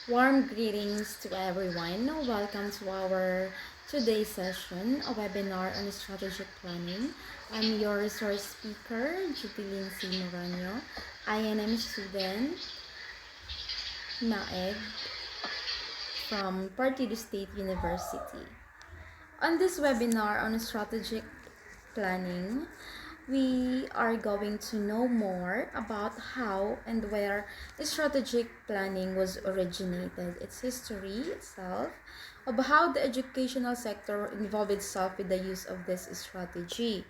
Warm greetings to everyone. Welcome to our today's session, a webinar on strategic planning. I'm your resource speaker, Jubilin C. Morano, INM student, Naeg, from Partido State University. On this webinar on strategic planning, we are going to know more about how and where strategic planning was originated, its history itself, of how the educational sector involved itself with the use of this strategy,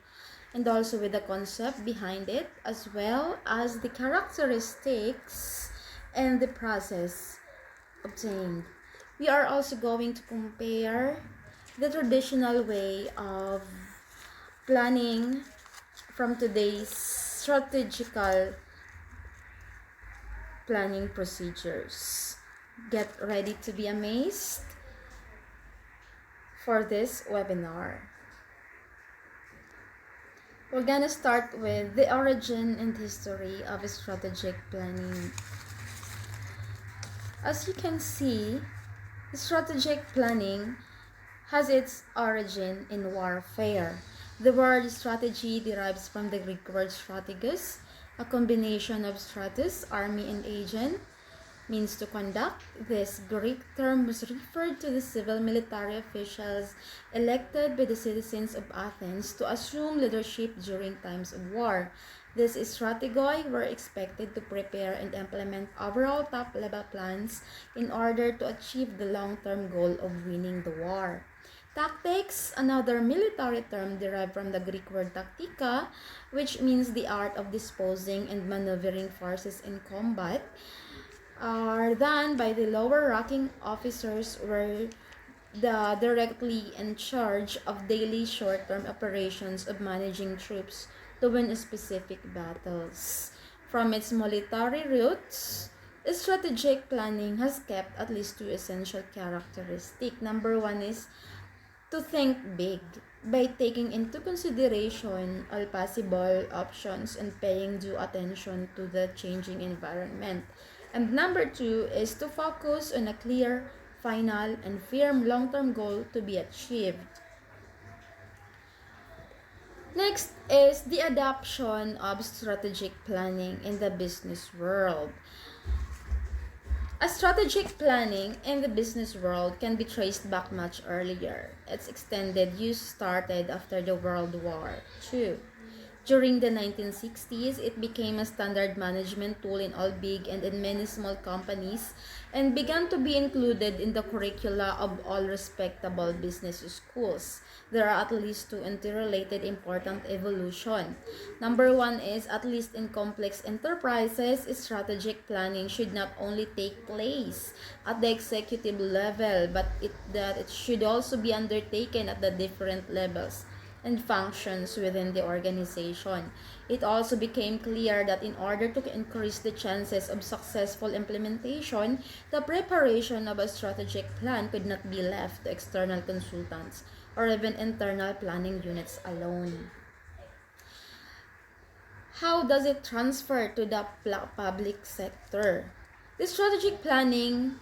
and also with the concept behind it, as well as the characteristics and the process obtained. We are also going to compare the traditional way of planning from today's strategical planning procedures. Get ready to be amazed for this webinar. We're gonna start with the origin and history of strategic planning. As you can see, strategic planning has its origin in warfare. The word strategy derives from the Greek word strategos, a combination of stratus, army, and agent, means to conduct. This Greek term was referred to the civil military officials elected by the citizens of Athens to assume leadership during times of war. These strategoi were expected to prepare and implement overall top-level plans in order to achieve the long-term goal of winning the war. Tactics, another military term derived from the Greek word tactica, which means the art of disposing and maneuvering forces in combat, are done by the lower ranking officers were directly in charge of daily short-term operations of managing troops to win specific battles. From its military roots, strategic planning has kept at least two essential characteristics. Number one is to think big by taking into consideration all possible options and paying due attention to the changing environment. And number two is to focus on a clear, final, and firm long-term goal to be achieved. Next is the adoption of strategic planning in the business world. A strategic planning in the business world can be traced back much earlier. Its extended use started after the World War II. During the 1960s, it became a standard management tool in all big and in many small companies and began to be included in the curricula of all respectable business schools. There are at least two interrelated important evolution. Number one is, at least in complex enterprises, strategic planning should not only take place at the executive level, but that it should also be undertaken at the different levels and functions within the organization. It also became clear that in order to increase the chances of successful implementation, the preparation of a strategic plan could not be left to external consultants or even internal planning units alone. How does it transfer to the public sector? The strategic planning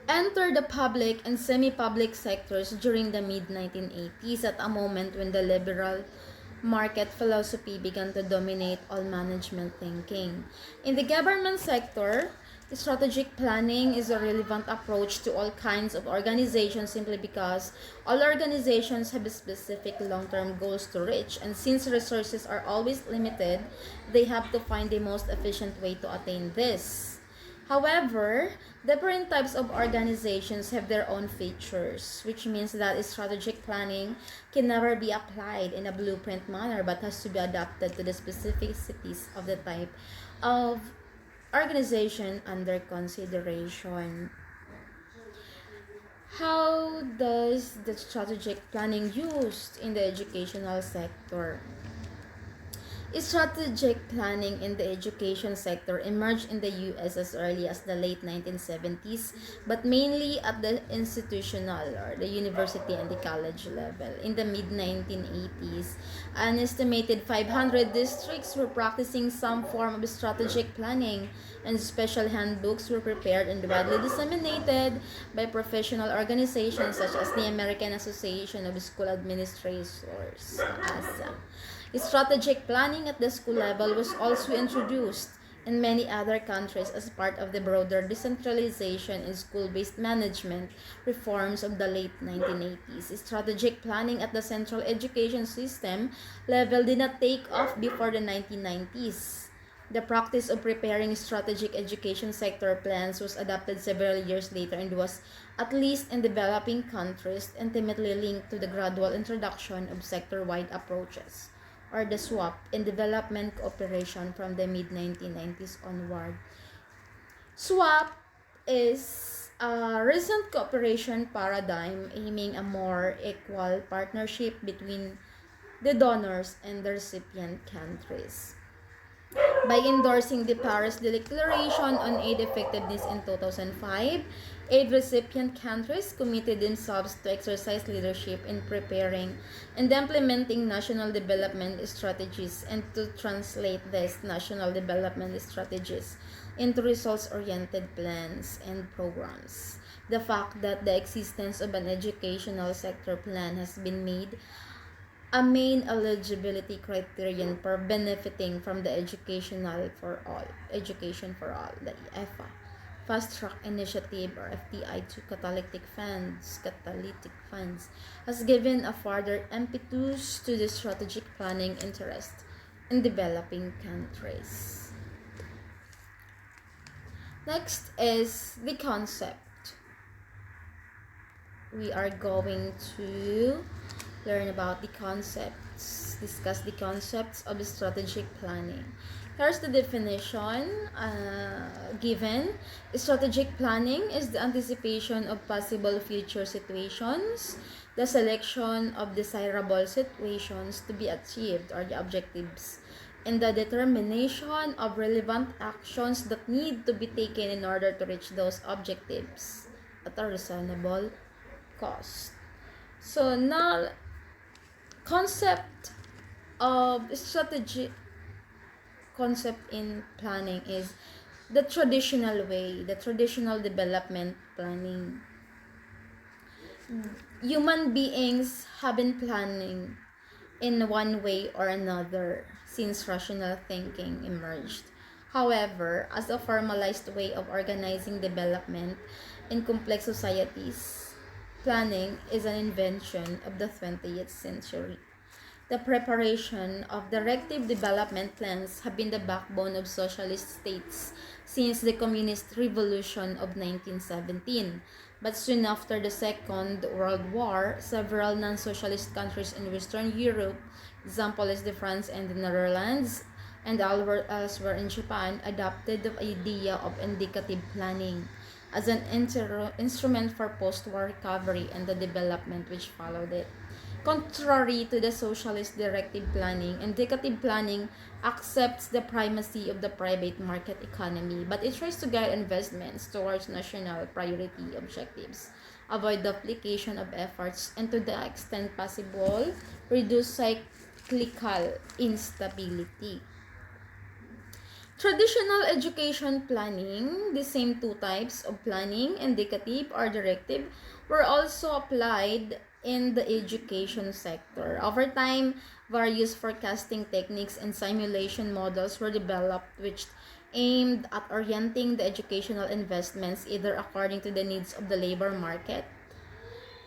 entered the public and semi-public sectors during the mid-1980s at a moment when the liberal market philosophy began to dominate all management thinking. In the government sector, strategic planning is a relevant approach to all kinds of organizations simply because all organizations have specific long-term goals to reach, and since resources are always limited, they have to find the most efficient way to attain this. However, different types of organizations have their own features, which means that strategic planning can never be applied in a blueprint manner but has to be adapted to the specificities of the type of organization under consideration. How does the strategic planning used in the educational sector? Strategic planning in the education sector emerged in the US as early as the late 1970s, but mainly at the institutional or the university and the college level. In the mid 1980s, an estimated 500 districts were practicing some form of strategic planning, and special handbooks were prepared and widely disseminated by professional organizations such as the American Association of School Administrators, ASA. Strategic planning at the school level was also introduced in many other countries as part of the broader decentralization in school-based management reforms of the late 1980s. Strategic planning at the central education system level did not take off before the 1990s. The practice of preparing strategic education sector plans was adopted several years later and was, at least in developing countries, intimately linked to the gradual introduction of sector-wide approaches, or the SWAP, in development cooperation from the mid-1990s onward. SWAP is a recent cooperation paradigm aiming a more equal partnership between the donors and the recipient countries. By endorsing the Paris Declaration on Aid Effectiveness in 2005, aid recipient countries committed themselves to exercise leadership in preparing and implementing national development strategies and to translate these national development strategies into results-oriented plans and programs. The fact that the existence of an educational sector plan has been made a main eligibility criterion for benefiting from the Education for All, the EFA, Fast Track Initiative or FTI2 catalytic funds, has given a further impetus to the strategic planning interest in developing countries. Next is the concept. We are going to learn about the concepts, discuss the concepts of strategic planning. Here's the definition given. Strategic planning is the anticipation of possible future situations, the selection of desirable situations to be achieved or the objectives, and the determination of relevant actions that need to be taken in order to reach those objectives at a reasonable cost. So now, concept in planning is the traditional way, the traditional development planning. Human beings have been planning in one way or another since rational thinking emerged. However, as a formalized way of organizing development in complex societies, planning is an invention of the 20th century. The preparation of directive development plans have been the backbone of socialist states since the Communist Revolution of 1917. But soon after the Second World War, several non-socialist countries in Western Europe, example is the France and the Netherlands, and elsewhere in Japan, adopted the idea of indicative planning as an instrument for post-war recovery and the development which followed it. Contrary to the socialist directive planning, indicative planning accepts the primacy of the private market economy, but it tries to guide investments towards national priority objectives, avoid duplication of efforts, and to the extent possible, reduce cyclical instability. Traditional education planning, the same two types of planning, indicative or directive, were also applied in the education sector. Over time, various forecasting techniques and simulation models were developed which aimed at orienting the educational investments either according to the needs of the labor market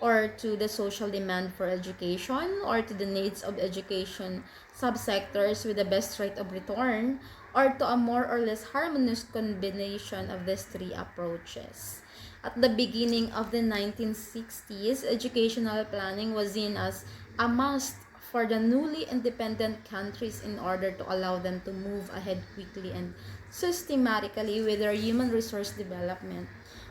or to the social demand for education or to the needs of education subsectors with the best rate of return or to a more or less harmonious combination of these three approaches. At the beginning of the 1960s, educational planning was seen as a must for the newly independent countries in order to allow them to move ahead quickly and systematically with their human resource development.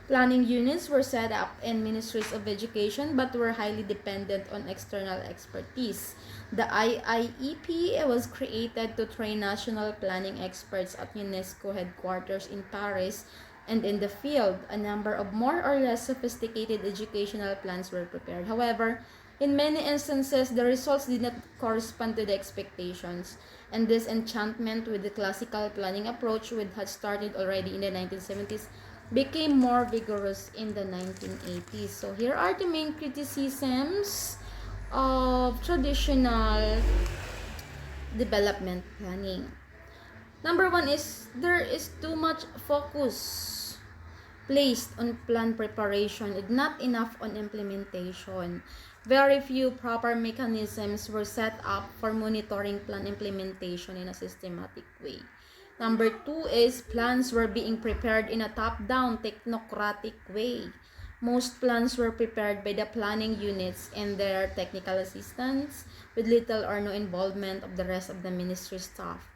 Planning units were set up in ministries of education but were highly dependent on external expertise. The IIEP was created to train national planning experts at UNESCO headquarters in Paris and in the field. A number of more or less sophisticated educational plans were prepared. However, in many instances, the results did not correspond to the expectations, and this enchantment with the classical planning approach, which had started already in the 1970s, became more vigorous in the 1980s. So here are the main criticisms of traditional development planning. Number one is there is too much focus placed on plan preparation and not enough on implementation. Very few proper mechanisms were set up for monitoring plan implementation in a systematic way. Number two is plans were being prepared in a top-down technocratic way. Most plans were prepared by the planning units and their technical assistants with little or no involvement of the rest of the ministry staff.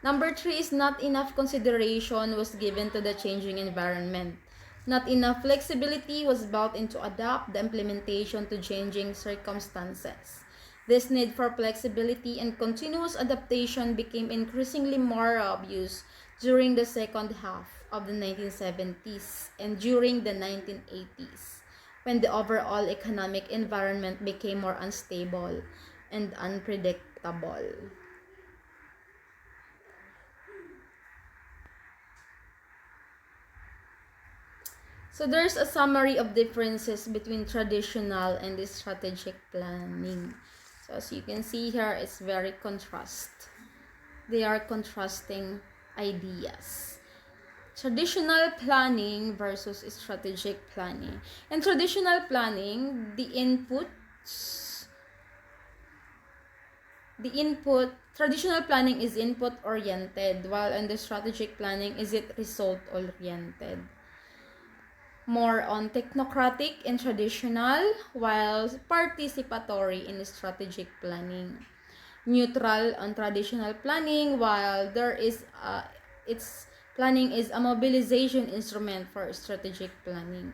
Number three is not enough consideration was given to the changing environment. Not enough flexibility was built in to adapt the implementation to changing circumstances. This need for flexibility and continuous adaptation became increasingly more obvious during the second half of the 1970s and during the 1980s, when the overall economic environment became more unstable and unpredictable. So there's a summary of differences between traditional and strategic planning. So as you can see here, it's very contrast. They are contrasting ideas. Traditional planning versus strategic planning. In traditional planning, traditional planning is input oriented, while in the strategic planning is it result oriented. More on technocratic in traditional, while participatory in strategic planning. Neutral on traditional planning, while its planning is a mobilization instrument for strategic planning.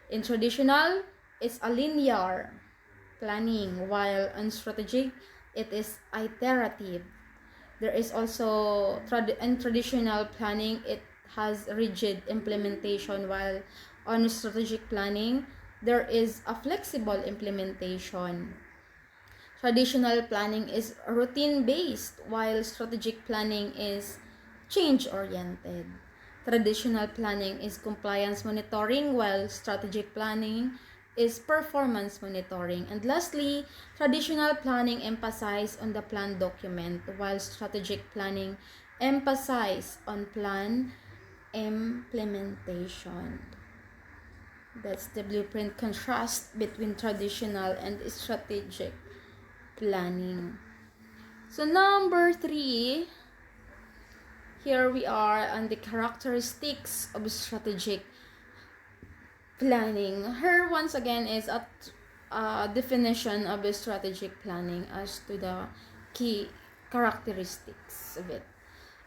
In traditional, it's a linear planning, while on strategic, it is iterative. There is also in traditional planning, it has rigid implementation, while on strategic planning, there is a flexible implementation. Traditional planning is routine-based, while strategic planning is change-oriented. Traditional planning is compliance monitoring, while strategic planning is performance monitoring. And lastly, traditional planning emphasizes on the plan document, while strategic planning emphasizes on plan implementation. That's the blueprint contrast between traditional and strategic planning. So number 3, here we are on the characteristics of strategic planning. Here once again is a definition of the strategic planning as to the key characteristics of it.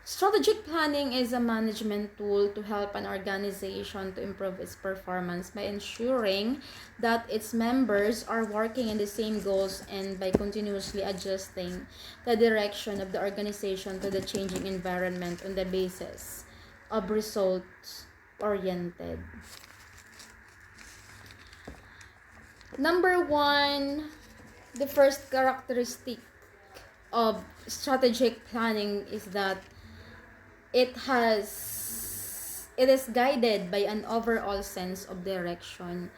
Strategic planning is a management tool to help an organization to improve its performance by ensuring that its members are working in the same goals and by continuously adjusting the direction of the organization to the changing environment on the basis of results oriented. Number 1, the first characteristic of strategic planning is that it is guided by an overall sense of direction.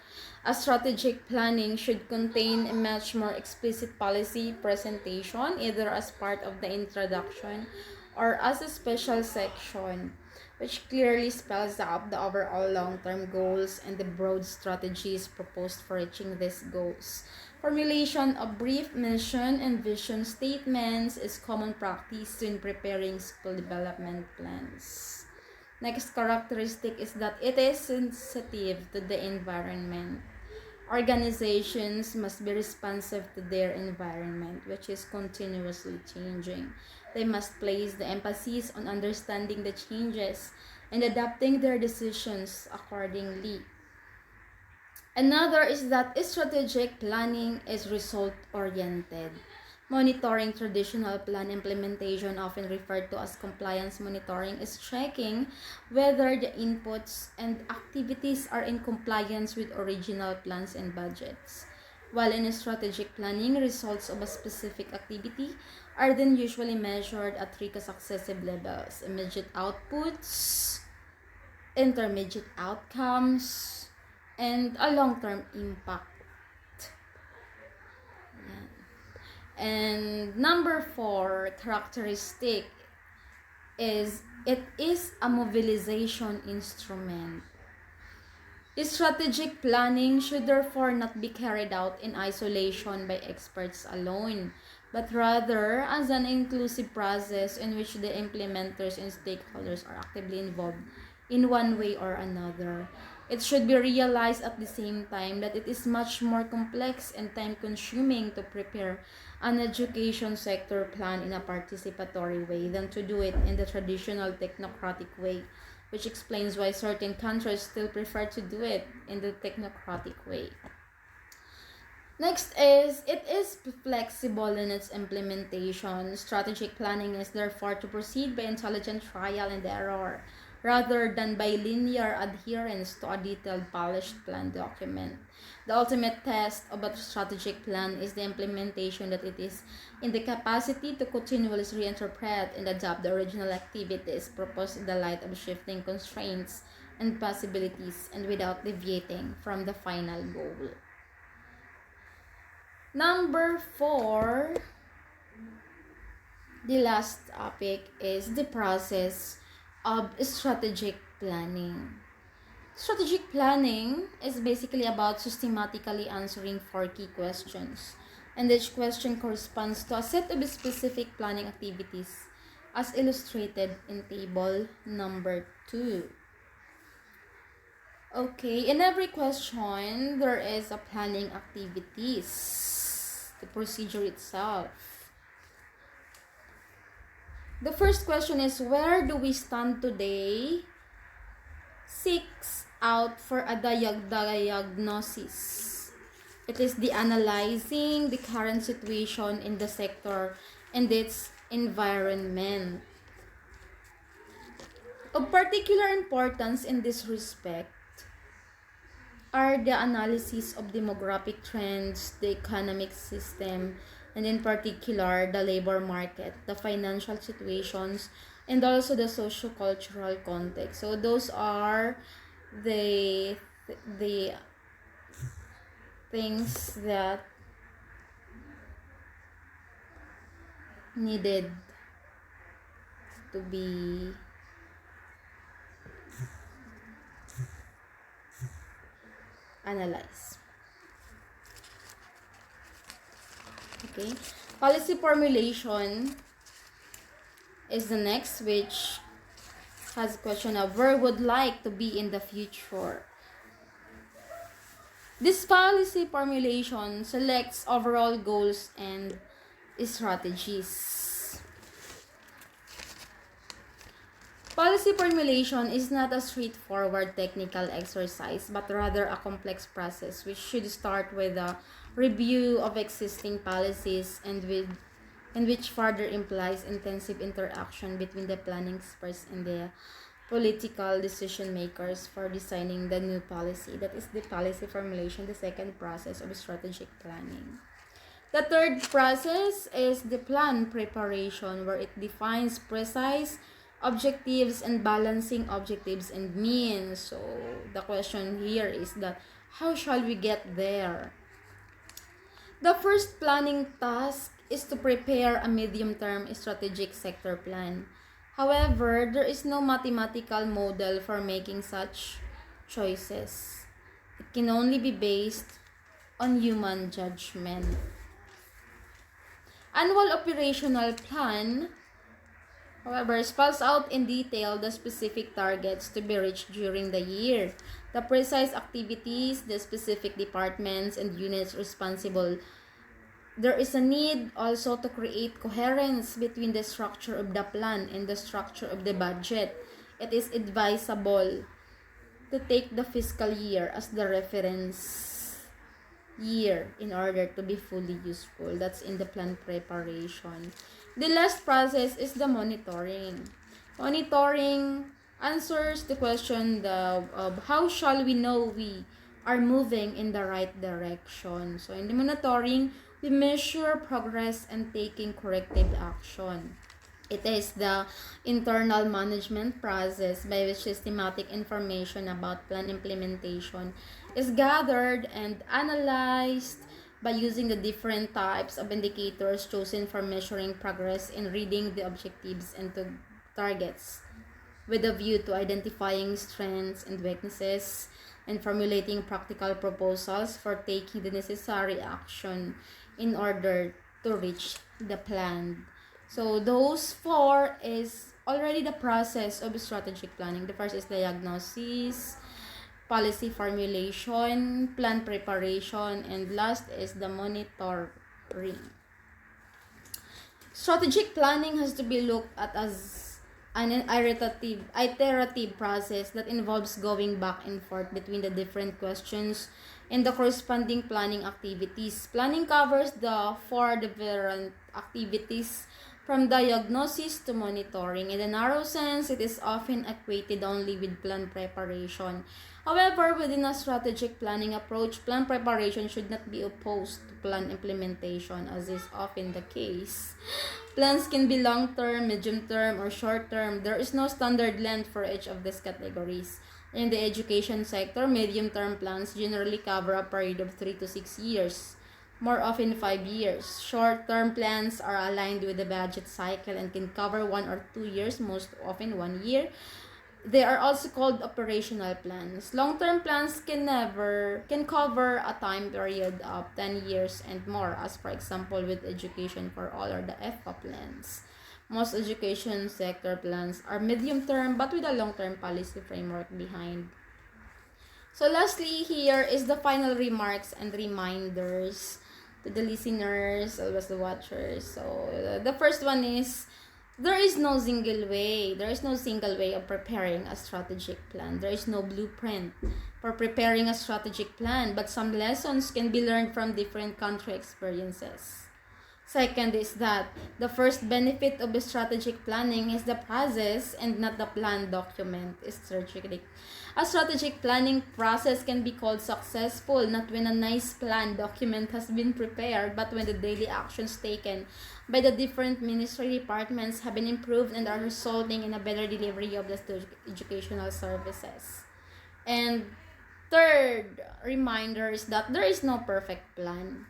A strategic planning should contain a much more explicit policy presentation, either as part of the introduction or as a special section, which clearly spells out the overall long-term goals and the broad strategies proposed for reaching these goals. Formulation of brief mission and vision statements is common practice in preparing school development plans. Next characteristic is that it is sensitive to the environment. Organizations must be responsive to their environment, which is continuously changing. They must place the emphasis on understanding the changes and adapting their decisions accordingly. Another is that strategic planning is result-oriented. Monitoring traditional plan implementation, often referred to as compliance monitoring, is checking whether the inputs and activities are in compliance with original plans and budgets. While in strategic planning, results of a specific activity are then usually measured at three successive levels: immediate outputs, intermediate outcomes, and a long-term impact. Yan. And number 4 characteristic is it is a mobilization instrument. Strategic planning should therefore not be carried out in isolation by experts alone, but rather as an inclusive process in which the implementers and stakeholders are actively involved in one way or another. It should be realized at the same time that it is much more complex and time-consuming to prepare an education sector plan in a participatory way than to do it in the traditional technocratic way, which explains why certain countries still prefer to do it in the technocratic way. Next is, it is flexible in its implementation. Strategic planning is therefore to proceed by intelligent trial and error, rather than by linear adherence to a detailed polished plan document. The ultimate test of a strategic plan is the implementation that it is in the capacity to continuously reinterpret and adapt the original activities proposed in the light of shifting constraints and possibilities and without deviating from the final goal. Number 4, the last topic is the process of strategic planning. Strategic planning is basically about systematically answering 4 key questions, and each question corresponds to a set of specific planning activities as illustrated in table number 2. Okay, in every question, there is a planning activities, the procedure itself. The first question is, where do we stand today? Seeks out for a diagnosis. It is the analyzing the current situation in the sector and its environment. Of particular importance in this respect are the analysis of demographic trends, the economic system, and in particular the labor market, the financial situations, and also the socio-cultural context. So those are the things that needed to be analyzed. Okay, policy formulation is the next, which has a question of where would like to be in the future. This policy formulation selects overall goals and strategies. Policy formulation is not a straightforward technical exercise, but rather a complex process which should start with a review of existing policies and which further implies intensive interaction between the planning experts and the political decision makers for designing the new policy. That is the policy formulation, the second process of strategic planning. The third process is the plan preparation, where it defines precise objectives and balancing objectives and means. So the question here is that how shall we get there? The first planning task is to prepare a medium-term strategic sector plan. However, there is no mathematical model for making such choices. It can only be based on human judgment. Annual operational plan, however, spells out in detail the specific targets to be reached during the year, the precise activities, the specific departments and units responsible. There is a need also to create coherence between the structure of the plan and the structure of the budget it is advisable to take the fiscal year as the reference year in order to be fully useful. That's in the plan preparation. The last process is the monitoring. Monitoring answers the question of how shall we know we are moving in the right direction. So in the monitoring, we measure progress and taking corrective action. It is the internal management process by which systematic information about plan implementation is gathered and analyzed by using the different types of indicators chosen for measuring progress in reading the objectives and the targets, with a view to identifying strengths and weaknesses and formulating practical proposals for taking the necessary action in order to reach the plan. So those four is already the process of strategic planning. The first is diagnosis, policy formulation, plan preparation, and last is the monitoring. Strategic planning has to be looked at as an iterative process that involves going back and forth between the different questions and the corresponding planning activities. Planning covers the four different activities from diagnosis to monitoring. In the narrow sense, it is often equated only with plan preparation. However, within a strategic planning approach, plan preparation should not be opposed to plan implementation, as is often the case. Plans can be long-term, medium-term, or short-term. There is no standard length for each of these categories. In the education sector, medium-term plans generally cover a period of 3 to 6 years, more often 5 years. Short-term plans are aligned with the budget cycle and can cover 1 or 2 years, most often 1 year. They are also called operational plans. Long-term plans can cover a time period of 10 years and more, as for example with Education for All or the EFA plans. Most education sector plans are medium-term but with a long-term policy framework behind. So lastly, here is the final remarks and reminders to the listeners, always the watchers. So the first one is, there is no single way. There is no single way of preparing a strategic plan. There is no blueprint for preparing a strategic plan, but some lessons can be learned from different country experiences. Second is that the first benefit of strategic planning is the process and not the plan document. A strategic planning process can be called successful not when a nice plan document has been prepared, but when the daily actions taken by the different ministry departments have been improved and are resulting in a better delivery of the educational services. And third reminder is that there is no perfect plan.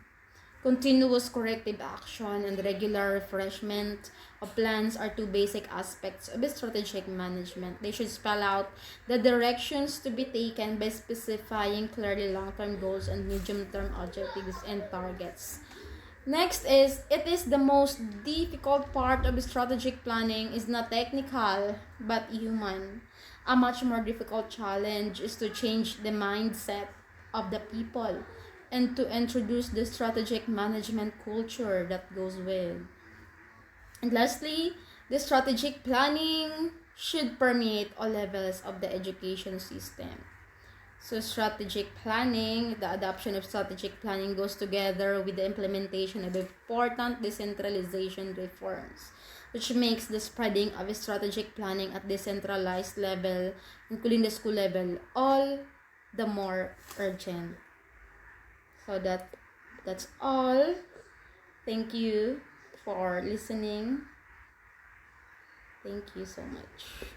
Continuous corrective action and regular refreshment of plans are two basic aspects of strategic management. They should spell out the directions to be taken by specifying clearly long-term goals and medium-term objectives and targets. Next is, it is the most difficult part of strategic planning is not technical but human. A much more difficult challenge is to change the mindset of the people and to introduce the strategic management culture that goes with. And lastly, the strategic planning should permeate all levels of the education system. So strategic planning, the adoption of strategic planning goes together with the implementation of important decentralization reforms, which makes the spreading of strategic planning at decentralized level, including the school level, all the more urgent. So that's all. Thank you for listening. Thank you so much.